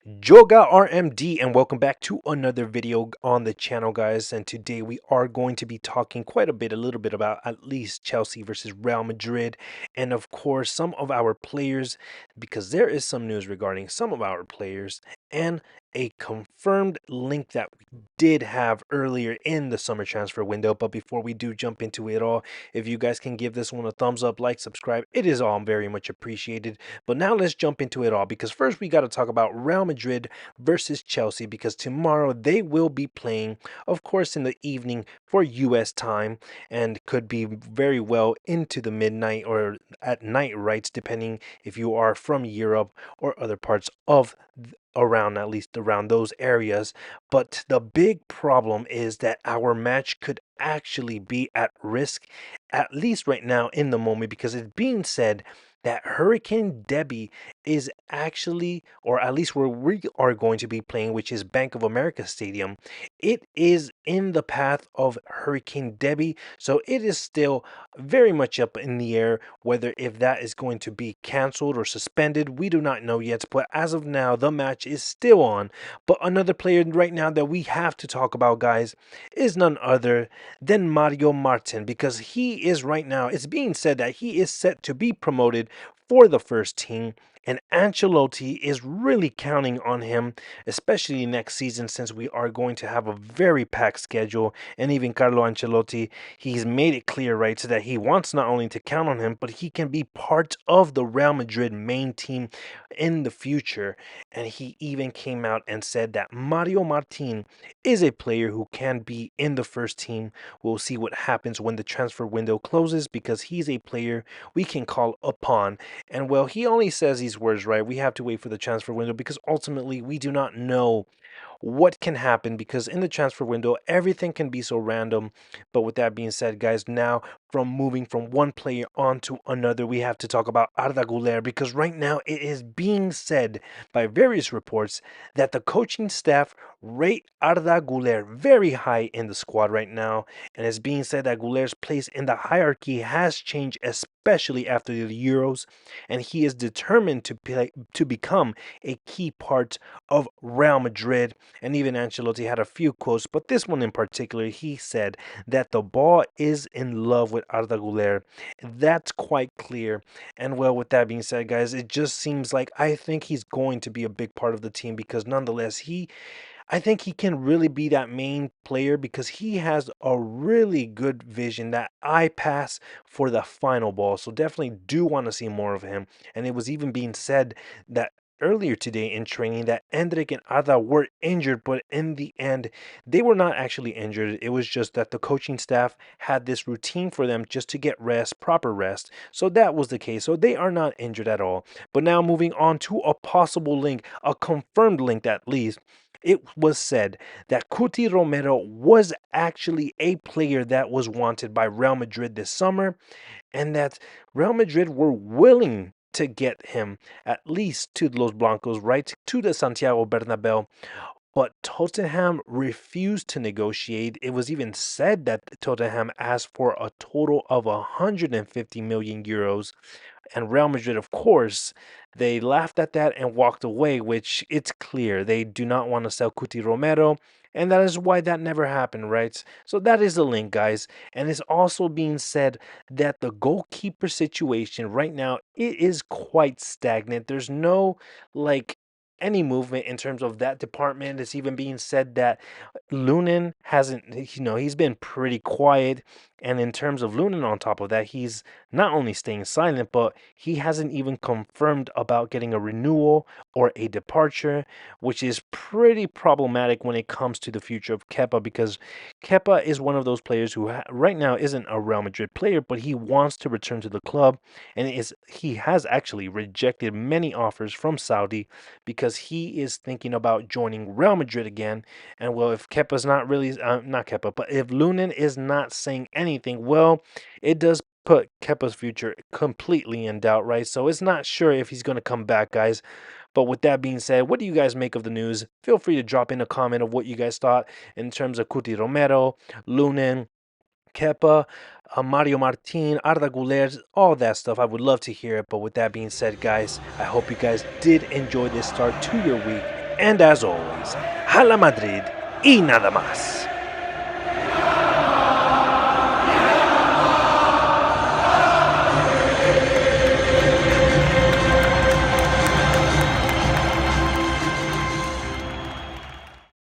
jogarmd, and welcome back to another video on the channel, guys. And today we are going to be talking quite a little bit about at least Chelsea versus Real Madrid, and of course some of our players, because there is some news regarding some of our players and a confirmed link that we did have earlier in the summer transfer window. But before we do jump into it all, if you guys can give this one a thumbs up, like, subscribe, it is all very much appreciated. But now let's jump into it all, because first we got to talk about Real Madrid versus Chelsea, because tomorrow they will be playing, of course, in the evening for US time, and could be very well into the midnight or at night, right, depending if you are from Europe or other parts of around, at least around those areas. But the big problem is that our match could actually be at risk, at least right now in the moment, because it's being said that Hurricane Debbie is actually, or at least where we are going to be playing, which is Bank of America Stadium, it is in the path of Hurricane Debbie. So it is still very much up in the air whether if that is going to be canceled or suspended. We do not know yet, but as of now, the match is still on. But another player right now that we have to talk about, guys, is none other than Mario Martin, because he is right now, it's being said that he is set to be promoted for the first team, and Ancelotti is really counting on him, especially next season, since we are going to have a very packed schedule. And even Carlo Ancelotti, he's made it clear, right, so that he wants not only to count on him, but he can be part of the Real Madrid main team in the future. And he even came out and said that Mario Martin is a player who can be in the first team. We'll see what happens when the transfer window closes, because he's a player we can call upon. And well, he only says these words, right? We have to wait for the transfer window, because ultimately we do not know what can happen, because in the transfer window everything can be so random. But with that being said, guys, now from moving from one player on to another, we have to talk about Arda Guler, because right now it is being said by various reports that the coaching staff rate Arda Guler very high in the squad right now, and it's being said that Guler's place in the hierarchy has changed, especially after the Euros, and he is determined to become a key part of Real Madrid. And even Ancelotti had a few quotes, but this one in particular, he said that the ball is in love with Arda Güler. That's quite clear. And well, with that being said, guys, it just seems like I think he's going to be a big part of the team, because nonetheless, I think he can really be that main player, because he has a really good vision, that eye pass for the final ball. So definitely do want to see more of him. And it was even being said that earlier today in training that Endrick and Arda were injured, but in the end, they were not actually injured. It was just that the coaching staff had this routine for them just to get rest, proper rest. So that was the case. So they are not injured at all. But now moving on to a possible link, a confirmed link at least. It was said that Cuti Romero was actually a player that was wanted by Real Madrid this summer, and that Real Madrid were willing to get him at least to Los Blancos, right, to the Santiago Bernabeu. But Tottenham refused to negotiate. It was even said that Tottenham asked for a total of 150 million euros. And Real Madrid, of course, they laughed at that and walked away, which it's clear they do not want to sell Cuti Romero. And that is why that never happened, right? So that is the link, guys. And it's also being said that the goalkeeper situation right now, it is quite stagnant. There's no, like, any movement in terms of that department. It's even being said that Lunin hasn't, he's been pretty quiet. And in terms of Lunin, on top of that, he's not only staying silent, but he hasn't even confirmed about getting a renewal or a departure, which is pretty problematic when it comes to the future of Kepa, because Kepa is one of those players who right now isn't a Real Madrid player, but he wants to return to the club, and he has actually rejected many offers from Saudi, because he is thinking about joining Real Madrid again. And well, if Kepa's not really, not Kepa, but if Lunin is not saying anything, well, it does put Kepa's future completely in doubt, right? So it's not sure if he's going to come back, guys. But with that being said, what do you guys make of the news? Feel free to drop in a comment of what you guys thought in terms of Cuti Romero, Lunin, Kepa, Mario Martin, Arda Guler, all that stuff. I would love to hear it. But with that being said, guys, I hope you guys did enjoy this start to your week. And as always, Hala Madrid y nada más.